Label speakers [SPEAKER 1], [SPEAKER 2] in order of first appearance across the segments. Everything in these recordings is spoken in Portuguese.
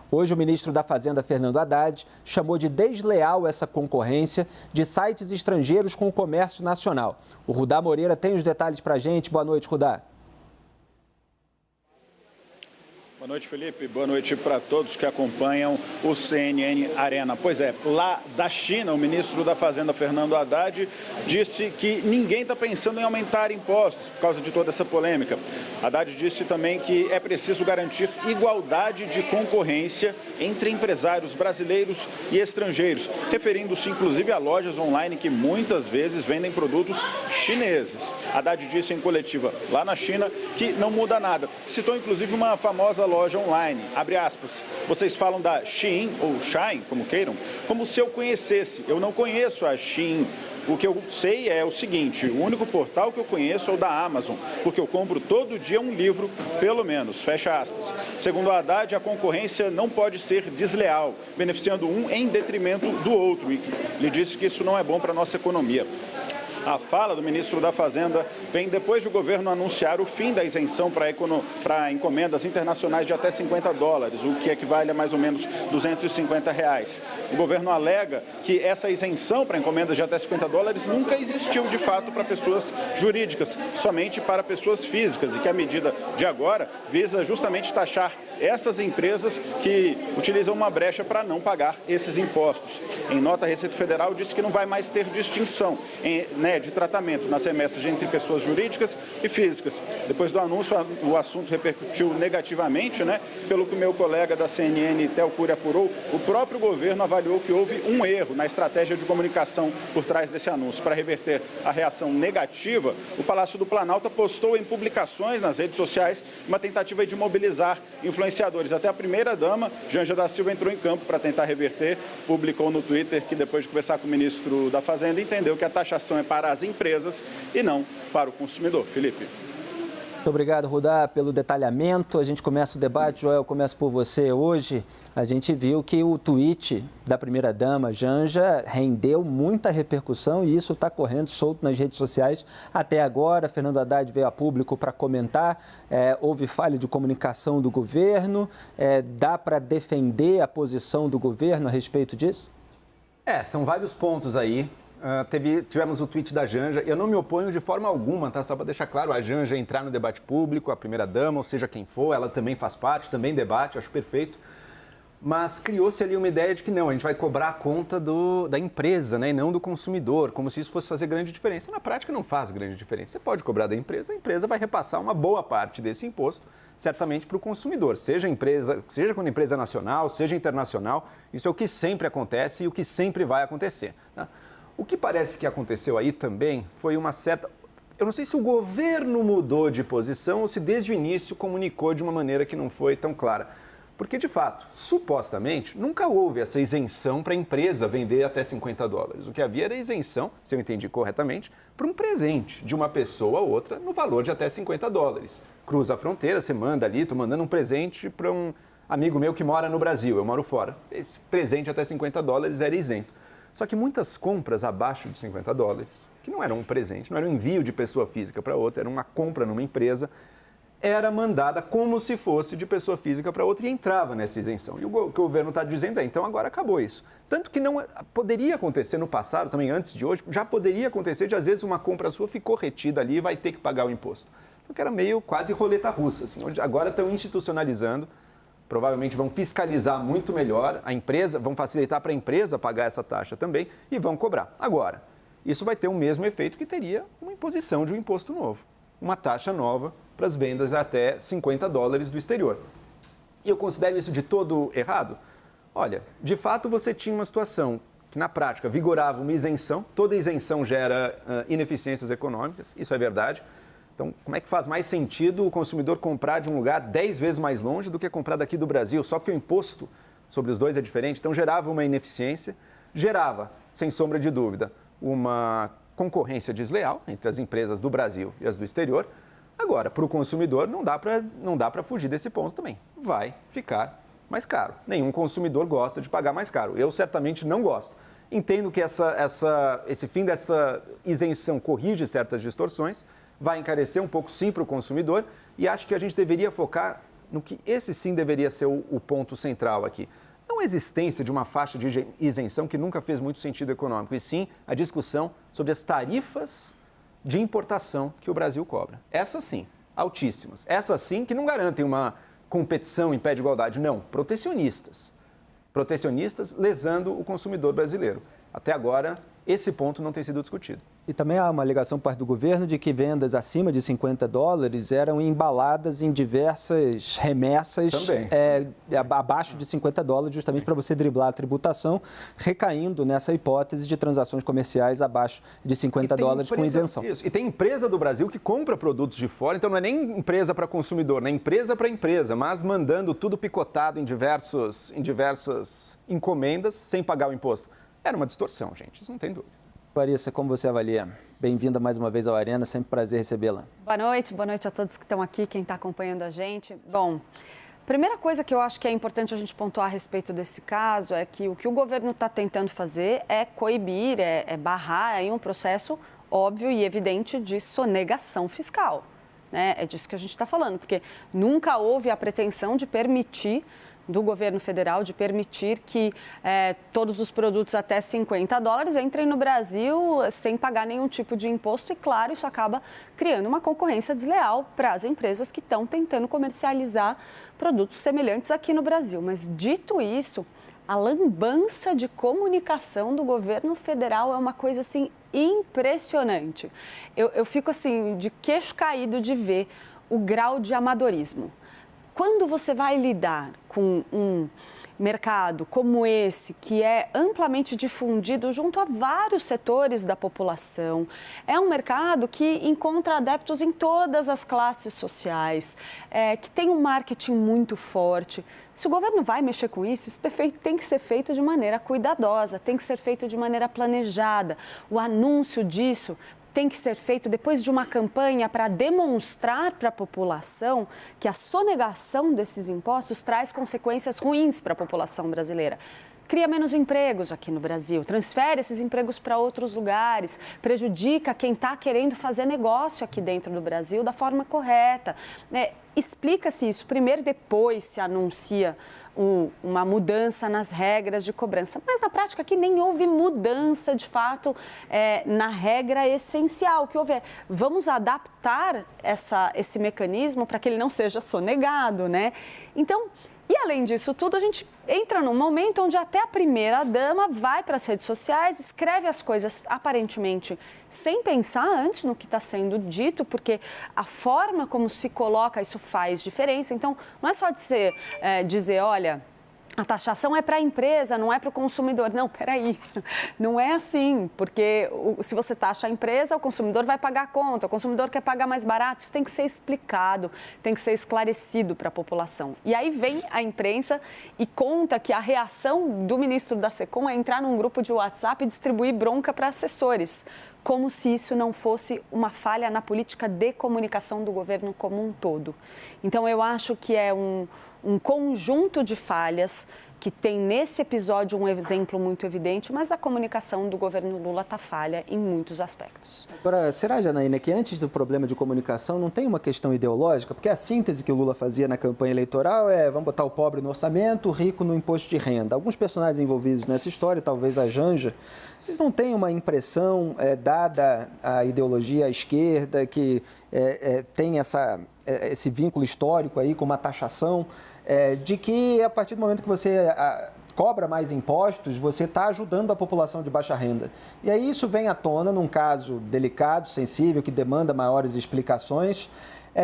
[SPEAKER 1] Hoje, o ministro da Fazenda, Fernando Haddad, chamou de desleal essa concorrência de sites estrangeiros com o comércio nacional. O Rudá Moreira tem os detalhes para a gente. Boa noite, Rudá.
[SPEAKER 2] Boa noite, Felipe. Boa noite para todos que acompanham o CNN Arena. Pois é, lá da China, o ministro da Fazenda, Fernando Haddad, disse que ninguém está pensando em aumentar impostos por causa de toda essa polêmica. Haddad disse também que é preciso garantir igualdade de concorrência entre empresários brasileiros e estrangeiros, referindo-se inclusive a lojas online que muitas vezes vendem produtos chineses. Haddad disse em coletiva lá na China que não muda nada. Citou inclusive uma famosa loja online, abre aspas, vocês falam da Shein ou Shein, como queiram, como se eu conhecesse. Eu não conheço a Shein. O que eu sei é o seguinte, o único portal que eu conheço é o da Amazon, porque eu compro todo dia um livro, pelo menos, fecha aspas. Segundo a Haddad, a concorrência não pode ser desleal, beneficiando um em detrimento do outro, e ele disse que isso não é bom para a nossa economia. A fala do ministro da Fazenda vem depois do governo anunciar o fim da isenção para encomendas internacionais de até $50, o que equivale a mais ou menos R$250. O governo alega que essa isenção para encomendas de até $50 nunca existiu de fato para pessoas jurídicas, somente para pessoas físicas, e que a medida de agora visa justamente taxar essas empresas que utilizam uma brecha para não pagar esses impostos. Em nota, a Receita Federal disse que não vai mais ter distinção de tratamento nas remessas entre pessoas jurídicas e físicas. Depois do anúncio, o assunto repercutiu negativamente, pelo que o meu colega da CNN, Theo Cury, apurou, o próprio governo avaliou que houve um erro na estratégia de comunicação por trás desse anúncio. Para reverter a reação negativa, o Palácio do Planalto postou em publicações nas redes sociais uma tentativa de mobilizar influenciadores. Até a primeira-dama, Janja da Silva, entrou em campo para tentar reverter, publicou no Twitter que, depois de conversar com o ministro da Fazenda, entendeu que a taxação é para as empresas e não para o consumidor. Felipe.
[SPEAKER 1] Muito obrigado, Rudá, pelo detalhamento. A gente começa o debate. Joel, começo por você. Hoje, a gente viu que o tweet da primeira-dama, Janja, rendeu muita repercussão e isso está correndo solto nas redes sociais. Até agora, Fernando Haddad veio a público para comentar. Houve falha de comunicação do governo. Dá para defender a posição do governo a respeito disso?
[SPEAKER 3] São vários pontos aí. Tivemos o tweet da Janja. Eu não me oponho de forma alguma, tá? Só para deixar claro, a Janja entrar no debate público, a primeira-dama, ou seja quem for, ela também faz parte, também debate, acho perfeito. Mas criou-se ali uma ideia de que não, a gente vai cobrar a conta da empresa, e não do consumidor, como se isso fosse fazer grande diferença. Na prática não faz grande diferença. Você pode cobrar da empresa, a empresa vai repassar uma boa parte desse imposto, certamente para o consumidor, seja quando a empresa é nacional, seja internacional. Isso é o que sempre acontece e o que sempre vai acontecer, tá? O que parece que aconteceu aí também foi uma certa... Eu não sei se o governo mudou de posição ou se desde o início comunicou de uma maneira que não foi tão clara. Porque, de fato, supostamente, nunca houve essa isenção para a empresa vender até $50. O que havia era isenção, se eu entendi corretamente, para um presente de uma pessoa a outra no valor de até $50. Cruza a fronteira, você manda ali, estou mandando um presente para um amigo meu que mora no Brasil, eu moro fora. Esse presente até $50 era isento. Só que muitas compras abaixo de $50, que não eram um presente, não era um envio de pessoa física para outra, era uma compra numa empresa, era mandada como se fosse de pessoa física para outra e entrava nessa isenção. E o que o governo está dizendo então agora acabou isso. Tanto que não poderia acontecer no passado, também antes de hoje, já poderia acontecer de às vezes uma compra sua ficou retida ali e vai ter que pagar o imposto. Então que era meio quase roleta russa, assim, onde agora estão institucionalizando. Provavelmente vão fiscalizar muito melhor a empresa, vão facilitar para a empresa pagar essa taxa também e vão cobrar. Agora, isso vai ter o mesmo efeito que teria uma imposição de um imposto novo, uma taxa nova para as vendas até $50 do exterior. E eu considero isso de todo errado? Olha, de fato você tinha uma situação que na prática vigorava uma isenção, toda isenção gera ineficiências econômicas, isso é verdade. Então, como é que faz mais sentido o consumidor comprar de um lugar 10 vezes mais longe do que comprar daqui do Brasil, só porque o imposto sobre os dois é diferente? Então, gerava uma ineficiência, gerava, sem sombra de dúvida, uma concorrência desleal entre as empresas do Brasil e as do exterior. Agora, para o consumidor, não dá para fugir desse ponto também. Vai ficar mais caro. Nenhum consumidor gosta de pagar mais caro. Eu certamente não gosto. Entendo que esse fim dessa isenção corrige certas distorções, vai encarecer um pouco sim para o consumidor e acho que a gente deveria focar no que esse sim deveria ser o ponto central aqui. Não a existência de uma faixa de isenção que nunca fez muito sentido econômico, e sim a discussão sobre as tarifas de importação que o Brasil cobra. Essas sim, altíssimas. Essas sim que não garantem uma competição em pé de igualdade, não, protecionistas. Protecionistas lesando o consumidor brasileiro. Até agora, esse ponto não tem sido discutido.
[SPEAKER 1] E também há uma alegação por parte do governo de que vendas acima de $50 eram embaladas em diversas remessas abaixo de $50, justamente para você driblar a tributação, recaindo nessa hipótese de transações comerciais abaixo de $50 com isenção.
[SPEAKER 3] Isso. E tem empresa do Brasil que compra produtos de fora, então não é nem empresa para consumidor, não é empresa para empresa, mas mandando tudo picotado em diversas encomendas sem pagar o imposto. Era uma distorção, gente, isso não tem dúvida.
[SPEAKER 1] Larissa, como você avalia? Bem-vinda mais uma vez ao Arena, sempre prazer recebê-la.
[SPEAKER 4] Boa noite a todos que estão aqui, quem está acompanhando a gente. Bom, primeira coisa que eu acho que é importante a gente pontuar a respeito desse caso é que o que o governo está tentando fazer é coibir, barrar aí um processo óbvio e evidente de sonegação fiscal, né? É disso que a gente está falando, porque nunca houve a pretensão de permitir do governo federal de permitir que todos os produtos até $50 entrem no Brasil sem pagar nenhum tipo de imposto e, claro, isso acaba criando uma concorrência desleal para as empresas que estão tentando comercializar produtos semelhantes aqui no Brasil. Mas, dito isso, a lambança de comunicação do governo federal é uma coisa, assim, impressionante. Eu fico, assim, de queixo caído de ver o grau de amadorismo. Quando você vai lidar com um mercado como esse, que é amplamente difundido junto a vários setores da população, é um mercado que encontra adeptos em todas as classes sociais, que tem um marketing muito forte. Se o governo vai mexer com isso, isso tem que ser feito de maneira cuidadosa, tem que ser feito de maneira planejada. O anúncio disso tem que ser feito depois de uma campanha para demonstrar para a população que a sonegação desses impostos traz consequências ruins para a população brasileira. Cria menos empregos aqui no Brasil, transfere esses empregos para outros lugares, prejudica quem está querendo fazer negócio aqui dentro do Brasil da forma correta. Explica-se isso primeiro, depois se anuncia uma mudança nas regras de cobrança. Mas na prática aqui nem houve mudança de fato na regra essencial. O que houve vamos adaptar esse mecanismo para que ele não seja sonegado, né? Então, e além disso tudo, a gente entra num momento onde até a primeira-dama vai para as redes sociais, escreve as coisas aparentemente sem pensar antes no que está sendo dito, porque a forma como se coloca isso faz diferença. Então, não é só dizer, olha, a taxação é para a empresa, não é para o consumidor. Não, peraí, não é assim, porque se você taxa a empresa, o consumidor vai pagar a conta, o consumidor quer pagar mais barato, isso tem que ser explicado, tem que ser esclarecido para a população. E aí vem a imprensa e conta que a reação do ministro da SECOM é entrar num grupo de WhatsApp e distribuir bronca para assessores, como se isso não fosse uma falha na política de comunicação do governo como um todo. Então, eu acho que é um conjunto de falhas que tem nesse episódio um exemplo muito evidente, mas a comunicação do governo Lula está falha em muitos aspectos.
[SPEAKER 1] Agora, será, Janaína, que antes do problema de comunicação não tem uma questão ideológica? Porque a síntese que o Lula fazia na campanha eleitoral é vamos botar o pobre no orçamento, o rico no imposto de renda. Alguns personagens envolvidos nessa história, talvez a Janja, eles não têm uma impressão, dada a ideologia à esquerda, que tem esse vínculo histórico aí com uma taxação, de que a partir do momento que você cobra mais impostos, você está ajudando a população de baixa renda. E aí isso vem à tona num caso delicado, sensível, que demanda maiores explicações,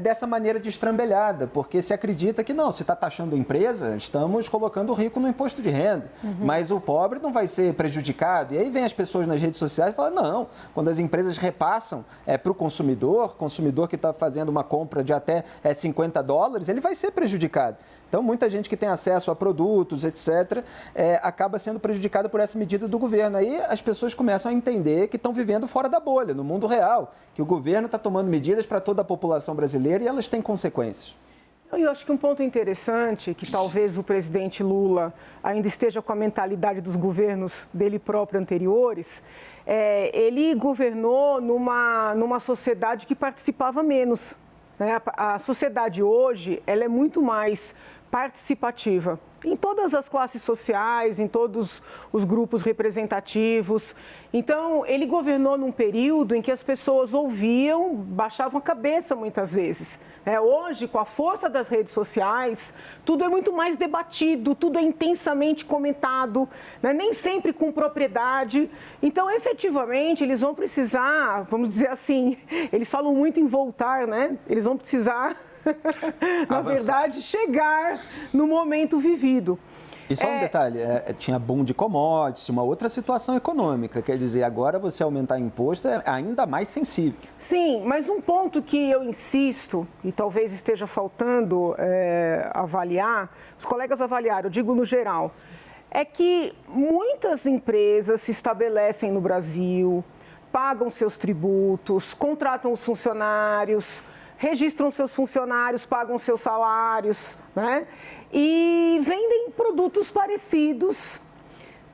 [SPEAKER 1] dessa maneira destrambelhada, porque se acredita que não, se está taxando a empresa, estamos colocando o rico no imposto de renda, mas o pobre não vai ser prejudicado. E aí vem as pessoas nas redes sociais e falam, não, quando as empresas repassam para o consumidor que está fazendo uma compra de até $50, ele vai ser prejudicado. Então, muita gente que tem acesso a produtos, etc., acaba sendo prejudicada por essa medida do governo. Aí as pessoas começam a entender que estão vivendo fora da bolha, no mundo real, que o governo está tomando medidas para toda a população brasileira e elas têm consequências.
[SPEAKER 5] Eu acho que um ponto interessante, que talvez o presidente Lula ainda esteja com a mentalidade dos governos dele próprio anteriores, ele governou numa sociedade que participava menos né? A sociedade hoje ela é muito mais participativa em todas as classes sociais, em todos os grupos representativos. Então, ele governou num período em que as pessoas ouviam, baixavam a cabeça muitas vezes. Hoje, com a força das redes sociais, tudo é muito mais debatido, tudo é intensamente comentado, né? Nem sempre com propriedade. Então, efetivamente, eles vão precisar, vamos dizer assim, eles falam muito em voltar, né? Eles vão precisar... na verdade, chegar no momento vivido.
[SPEAKER 1] E só um detalhe, tinha boom de commodities, uma outra situação econômica, quer dizer, agora você aumentar imposto é ainda mais sensível.
[SPEAKER 5] Sim, mas um ponto que eu insisto, e talvez esteja faltando avaliar, os colegas avaliaram, eu digo no geral, é que muitas empresas se estabelecem no Brasil, pagam seus tributos, contratam os funcionários, registram seus funcionários, pagam seus salários, né? E vendem produtos parecidos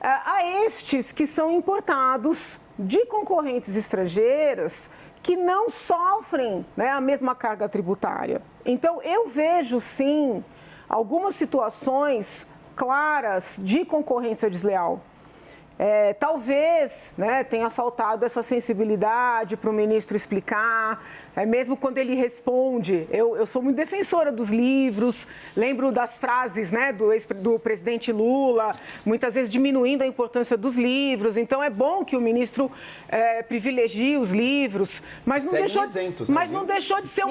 [SPEAKER 5] a estes que são importados de concorrentes estrangeiras que não sofrem, né, a mesma carga tributária. Então, eu vejo, sim, algumas situações claras de concorrência desleal. Talvez, né, tenha faltado essa sensibilidade para o ministro explicar, mesmo quando ele responde. Eu sou muito defensora dos livros, lembro das frases, né, do presidente Lula, muitas vezes diminuindo a importância dos livros. Então, é bom que o ministro privilegie os livros, mas não deixou de ser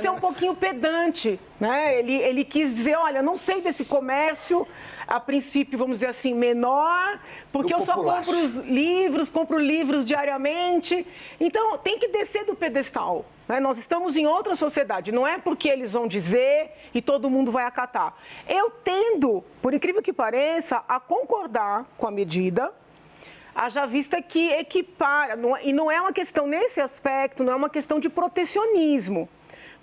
[SPEAKER 5] um pouquinho pedante, né? Ele quis dizer, olha, não sei desse comércio, a princípio, vamos dizer assim, menor, porque eu só compro livros diariamente. Então, tem que descer do pedestal, né? Nós estamos em outra sociedade, não é porque eles vão dizer e todo mundo vai acatar. Eu tendo, por incrível que pareça, a concordar com a medida, haja vista que equipara, e não é uma questão nesse aspecto, não é uma questão de protecionismo.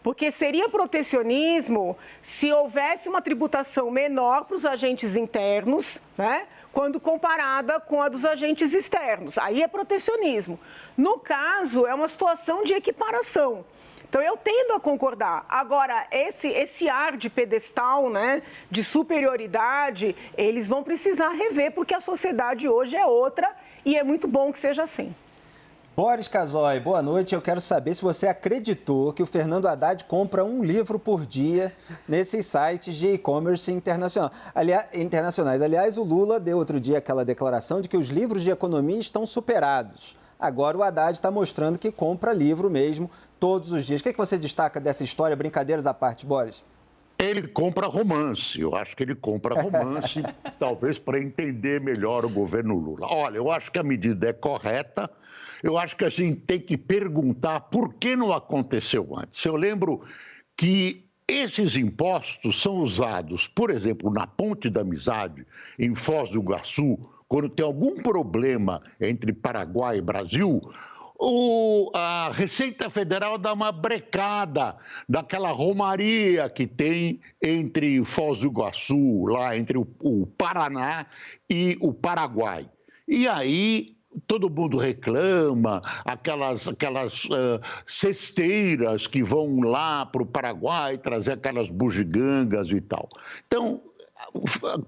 [SPEAKER 5] Porque seria protecionismo se houvesse uma tributação menor para os agentes internos, né, quando comparada com a dos agentes externos. Aí é protecionismo. No caso, é uma situação de equiparação. Então, eu tendo a concordar. Agora, esse ar de pedestal, né, de superioridade, eles vão precisar rever, porque a sociedade hoje é outra e é muito bom que seja assim.
[SPEAKER 1] Boris Casoy, boa noite. Eu quero saber se você acreditou que o Fernando Haddad compra um livro por dia nesses sites de e-commerce internacionais. Aliás, o Lula deu outro dia aquela declaração de que os livros de economia estão superados. Agora o Haddad está mostrando que compra livro mesmo todos os dias. O que você destaca dessa história? Brincadeiras à parte, Boris.
[SPEAKER 6] Ele compra romance, eu acho que ele compra romance, talvez para entender melhor o governo Lula. Olha, eu acho que a medida é correta. Eu acho que a gente tem que perguntar por que não aconteceu antes. Eu lembro que esses impostos são usados, por exemplo, na Ponte da Amizade, em Foz do Iguaçu, quando tem algum problema entre Paraguai e Brasil, a Receita Federal dá uma brecada naquela romaria que tem entre Foz do Iguaçu, lá entre o Paraná e o Paraguai. E aí todo mundo reclama, aquelas cesteiras que vão lá para o Paraguai trazer aquelas bugigangas e tal. Então,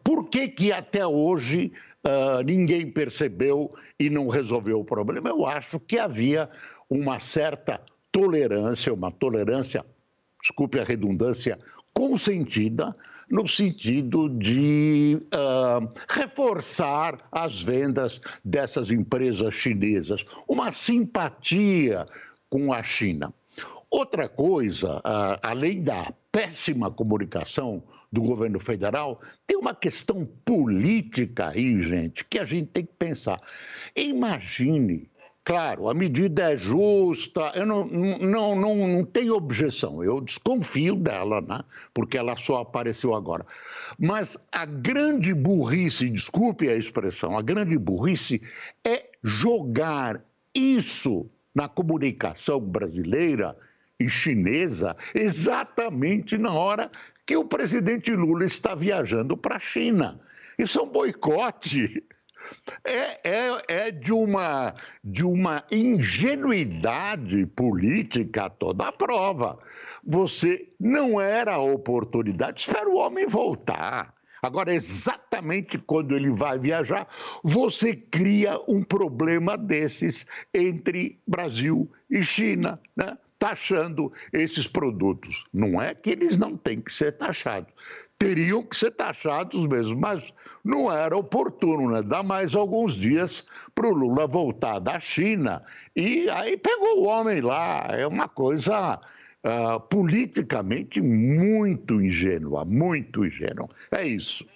[SPEAKER 6] por que até hoje ninguém percebeu e não resolveu o problema? Eu acho que havia uma certa tolerância, desculpe a redundância, consentida, no sentido de reforçar as vendas dessas empresas chinesas, uma simpatia com a China. Outra coisa, além da péssima comunicação do governo federal, tem uma questão política aí, gente, que a gente tem que pensar. Imagine, claro, a medida é justa, eu não tenho objeção, eu desconfio dela, né? Porque ela só apareceu agora. Mas a grande burrice, desculpe a expressão, a grande burrice é jogar isso na comunicação brasileira e chinesa exatamente na hora que o presidente Lula está viajando para a China. Isso é um boicote. É de uma ingenuidade política a toda a prova. Você não era a oportunidade, espera o homem voltar. Agora, exatamente quando ele vai viajar, você cria um problema desses entre Brasil e China, né? Taxando esses produtos. Não é que eles não têm que ser taxados. Teriam que ser taxados mesmo, mas não era oportuno, né? Dá mais alguns dias para o Lula voltar da China e aí pegou o homem lá. É uma coisa politicamente muito ingênua, muito ingênua. É isso.